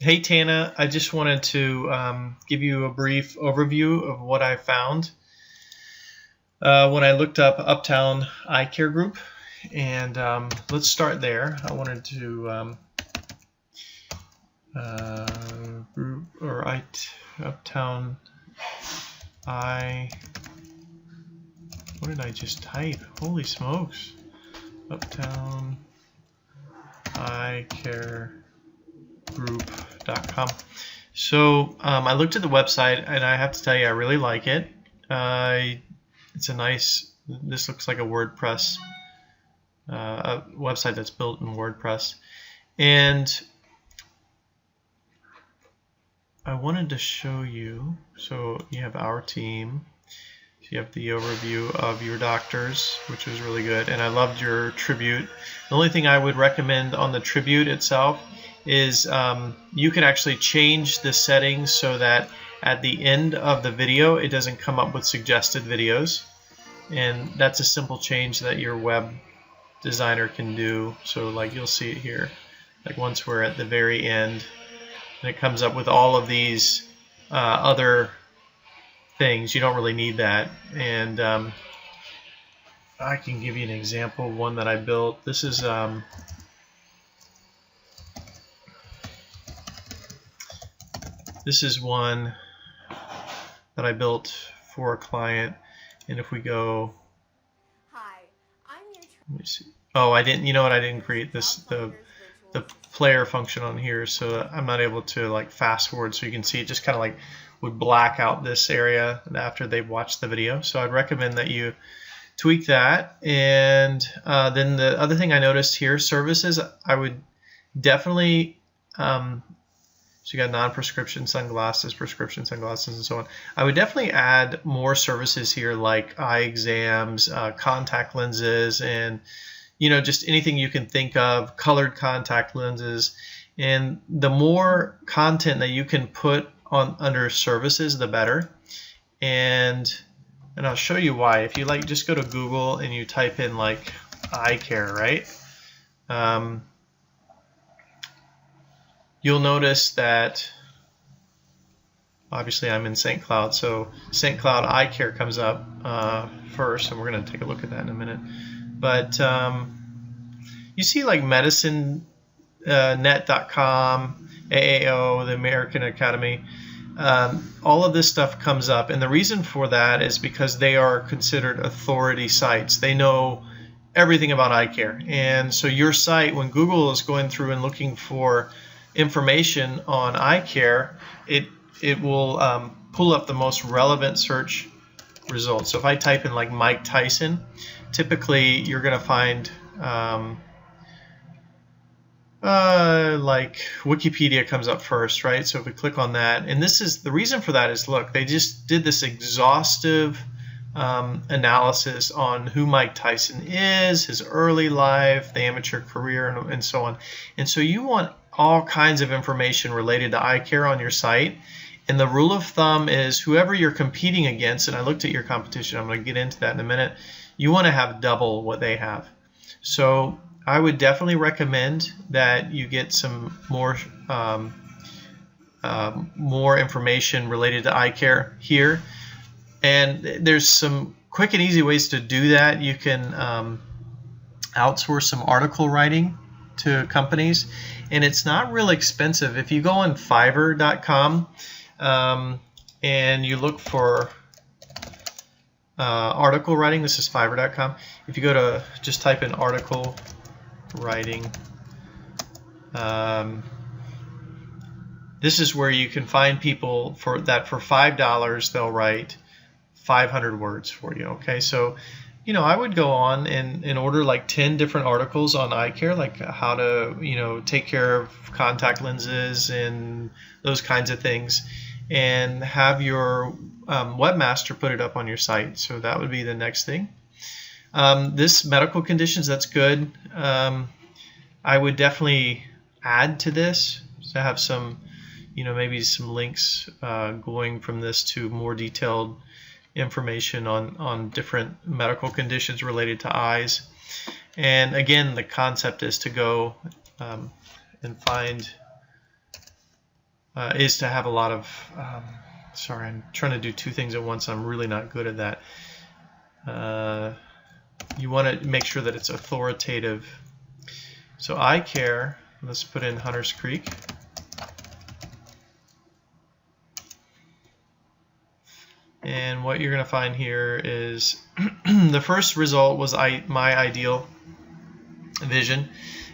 Hey Tana, I just wanted to give you a brief overview of what I found when I looked up Uptown Eyecare Group, and let's start there. I wanted to group or Uptown Eye. What did I just type? Holy smokes! Uptown Eyecare Group.com. So I looked at the website, and I have to tell you, I really like it. It's a nice. This looks like a WordPress a website that's built in WordPress, and I wanted to show you. So you have our team. So you have the overview of your doctors, which was really good, and I loved your tribute. The only thing I would recommend on the tribute itself is you can actually change the settings so that at the end of the video it doesn't come up with suggested videos, and that's a simple change that your web designer can do. So like you'll see it here, like once we're at the very end, and it comes up with all of these other things. You don't really need that, and I can give you an example of one that I built. This is one that I built for a client, and if we go, Hi, I'm your let me see. Oh, I didn't. You know what? I didn't create the player function on here, so I'm not able to like fast forward. So you can see it just kind of like would black out this area after they've watched the video. So I'd recommend that you tweak that. And then the other thing I noticed here, services, I would definitely so you got non-prescription sunglasses, prescription sunglasses, and so on. I would definitely add more services here, like eye exams, contact lenses, and just anything you can think of, colored contact lenses. And the more content that you can put on under services, the better. And I'll show you why. If you like, just go to Google and you type in like Eyecare, right? You'll notice that obviously I'm in St. Cloud, so St. Cloud Eyecare comes up first, and we're going to take a look at that in a minute. But you see like medicinenet.com, AAO, the American Academy, all of this stuff comes up, and the reason for that is because they are considered authority sites. They know everything about eye care, and so your site, when Google is going through and looking for information on eye care, it will pull up the most relevant search results. So if I type in like Mike Tyson, typically you're going to find like Wikipedia comes up first, right? So if we click on that, and this is the reason for that is, look, they just did this exhaustive analysis on who Mike Tyson is, his early life, the amateur career, and so on. And so you want all kinds of information related to eye care on your site. And the rule of thumb is whoever you're competing against, and I looked at your competition, I'm going to get into that in a minute, you want to have double what they have. So I would definitely recommend that you get some more information related to eye care here. And there's some quick and easy ways to do that. You can outsource some article writing to companies, and it's not real expensive. If you go on Fiverr.com and you look for article writing, this is Fiverr.com. If you go to just type in article writing, this is where you can find people for $5 they'll write 500 words for you. Okay, so I would go on and order like 10 different articles on eye care, like how to take care of contact lenses and those kinds of things, and have your webmaster put it up on your site. So that would be the next thing. This medical conditions, that's good. I would definitely add to this to have some, maybe some links going from this to more detailed information on different medical conditions related to eyes. And again, the concept is to go and find is to have a lot of, sorry, I'm trying to do two things at once. I'm really not good at that. You want to make sure that it's authoritative. So Eyecare, let's put in Hunters Creek. And what you're going to find here is the first result was my ideal vision,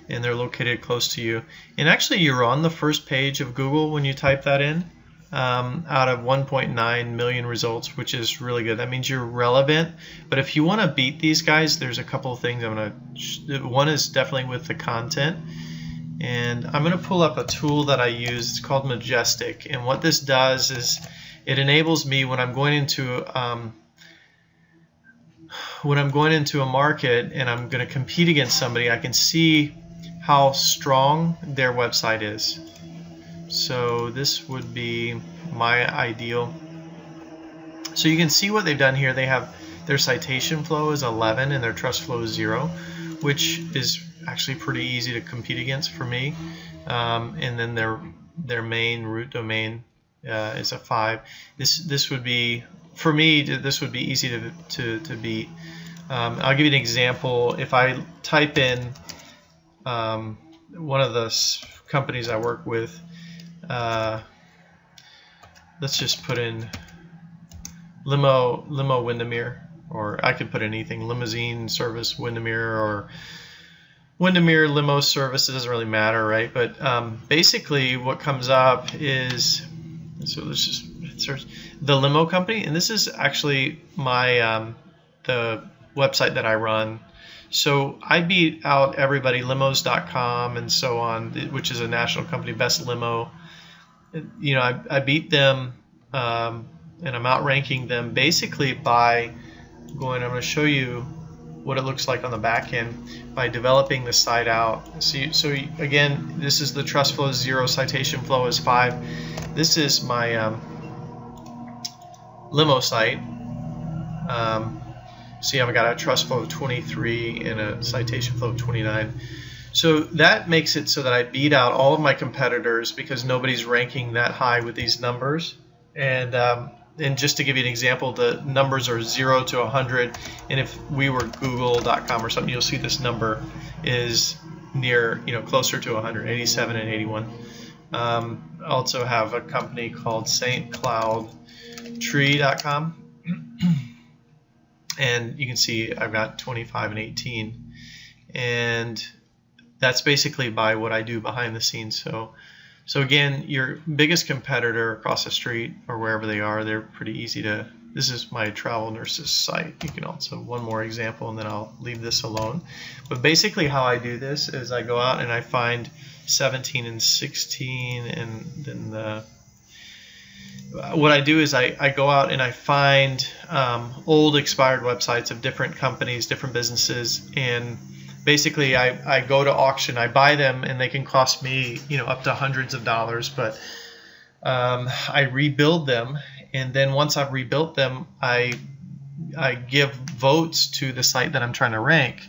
and they're located close to you. And actually, you're on the first page of Google when you type that in, out of 1.9 million results, which is really good. That means you're relevant. But if you want to beat these guys, there's a couple of things I'm going to. One is definitely with the content. And I'm going to pull up a tool that I use. It's called Majestic. And what this does is it enables me when I'm going into a market and I'm going to compete against somebody, I can see how strong their website is. So this would be my ideal. So you can see what they've done here. They have their citation flow is 11 and their trust flow is 0, which is actually pretty easy to compete against for me. And then their main root domain is a 5. This would be, for me, this would be easy to beat. I'll give you an example. If I type in one of the companies I work with, let's just put in limo Windermere, or I could put anything, limousine service Windermere, or Windermere limo service. It doesn't really matter, right? But basically what comes up is, so let's just search the limo company, and this is actually my the website that I run. So I beat out everybody, limos.com and so on, which is a national company, Best Limo. You know, I beat them, and I'm outranking them basically by going, I'm going to show you what it looks like on the back end by developing the site out. So again, this is the trust flow is 0, citation flow is 5. This is my limo site. See, I've got a trust flow of 23 and a citation flow of 29. So that makes it so that I beat out all of my competitors because nobody's ranking that high with these numbers. And just to give you an example, the numbers are 0 to 100. And if we were Google.com or something, you'll see this number is near, closer to 100, 87 and 81. I also have a company called StCloudTree.com. And you can see I've got 25 and 18. And that's basically by what I do behind the scenes. So again, your biggest competitor across the street or wherever they are, they're pretty easy to. This is my travel nurses site. You can also, one more example, and then I'll leave this alone. But basically how I do this is I go out and I find 17 and 16, and then what I do is I go out and I find old expired websites of different companies, different businesses, and basically I go to auction, I buy them, and they can cost me up to hundreds of dollars, but I rebuild them, and then once I've rebuilt them, I give votes to the site that I'm trying to rank,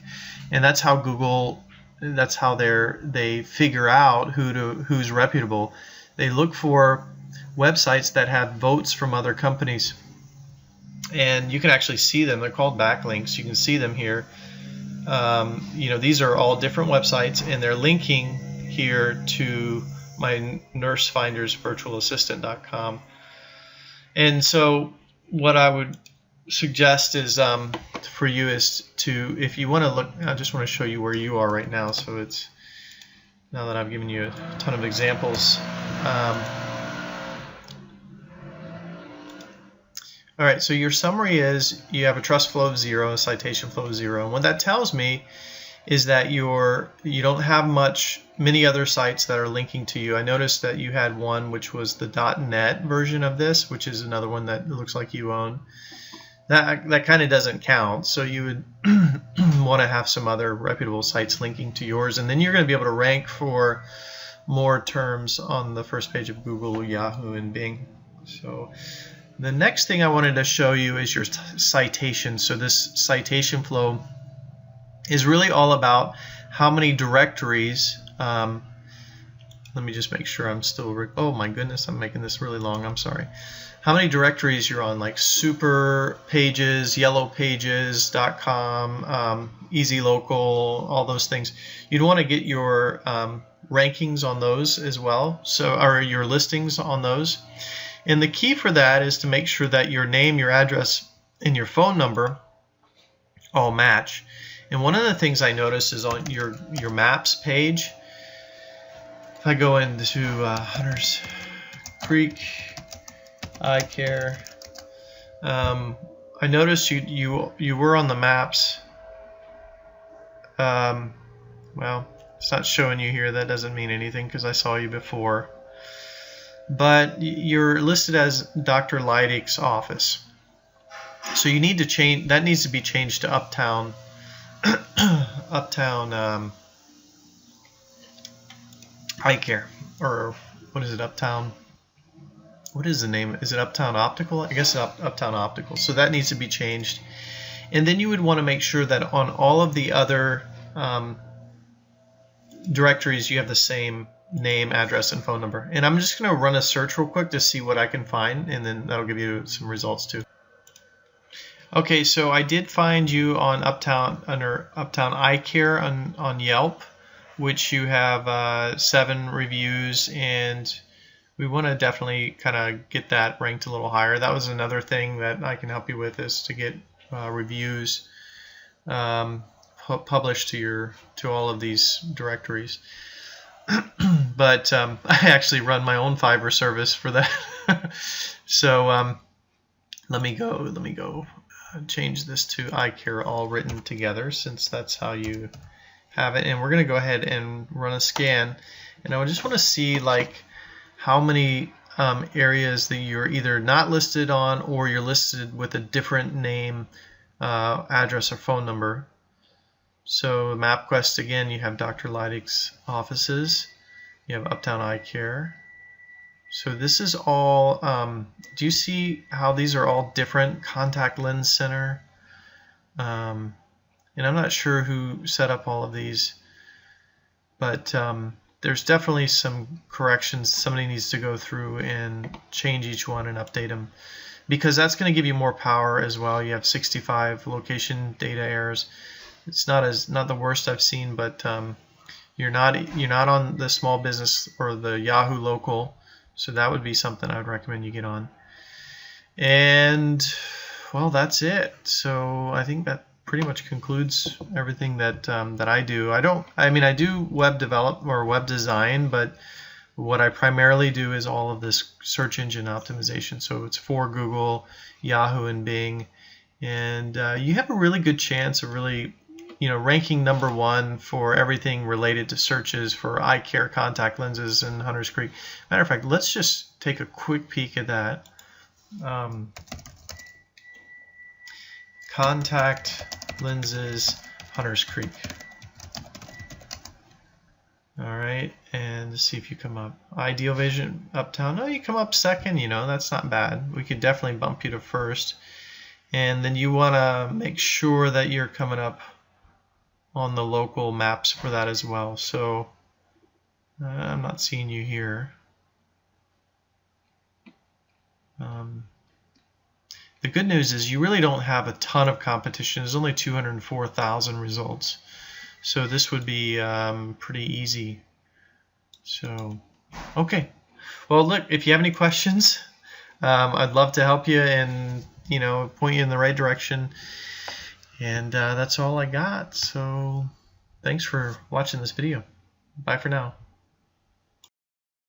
and that's how Google, that's how they figure out who's reputable. They look for websites that have votes from other companies, and you can actually see them. They're called backlinks. You can see them here. These are all different websites, and they're linking here to my nursefindersvirtualassistant.com. And so what I would suggest is for you is to, if you want to look, I just want to show you where you are right now. So it's, now that I've given you a ton of examples. All right, so your summary is you have a trust flow of 0, a citation flow of 0. And what that tells me is that you don't have many other sites that are linking to you. I noticed that you had one which was the .net version of this, which is another one that looks like you own. That kind of doesn't count. So you would want to have some other reputable sites linking to yours, and then you're going to be able to rank for more terms on the first page of Google, Yahoo, and Bing. So the next thing I wanted to show you is your citation. So this citation flow is really all about how many directories. Let let me just make sure I'm still, oh my goodness, I'm making this really long, I'm sorry. How many directories you're on, like Super Pages, YellowPages.com, Easy Local, all those things. You'd want to get your rankings on those as well, or your listings on those. And the key for that is to make sure that your name, your address, and your phone number all match. And one of the things I noticed is on your maps page, if I go into Hunters Creek, Eyecare, I noticed you were on the maps. Well, it's not showing you here. That doesn't mean anything because I saw you before. But you're listed as Dr. Leidig's office. So you need to change. That needs to be changed to Uptown. Uptown Eyecare, or what is it? Uptown. What is the name? Is it Uptown Optical? I guess Uptown Optical. So that needs to be changed. And then you would want to make sure that on all of the other directories you have the same name, address, and phone number. And I'm just going to run a search real quick to see what I can find, and then that'll give you some results too. Okay, so I did find you on Uptown, under Uptown Eyecare on Yelp, which you have 7 reviews, and we want to definitely kind of get that ranked a little higher. That was another thing that I can help you with, is to get reviews published to all of these directories. But I actually run my own Fiverr service for that. So let me go change this to Eyecare all written together, since that's how you have it. And we're going to go ahead and run a scan, and I just want to see like how many areas that you're either not listed on, or you're listed with a different name, address, or phone number. So MapQuest, again, you have Dr. Leidig's offices. You have Uptown Eyecare. So this is all, do you see how these are all different? Contact Lens Center. And I'm not sure who set up all of these, but there's definitely some corrections. Somebody needs to go through and change each one and update them, because that's going to give you more power as well. You have 65 location data errors. It's not the worst I've seen, but you're not on the small business or the Yahoo local, so that would be something I would recommend you get on. And well, that's it. So I think that pretty much concludes everything that that I do. I do web development or web design, but what I primarily do is all of this search engine optimization. So it's for Google, Yahoo, and Bing, and you have a really good chance of really ranking #1 for everything related to searches for Eyecare contact lenses in Hunters Creek. Matter of fact, let's just take a quick peek at that. Contact lenses, Hunters Creek. All right, and see if you come up. Ideal Vision, Uptown. No, you come up second. That's not bad. We could definitely bump you to first. And then you want to make sure that you're coming up on the local maps for that as well. So I'm not seeing you here. The good news is you really don't have a ton of competition. There's only 204,000 results. So this would be pretty easy. So, okay. Well, look, if you have any questions, I'd love to help you and point you in the right direction. And that's all I got. So thanks for watching this video. Bye for now.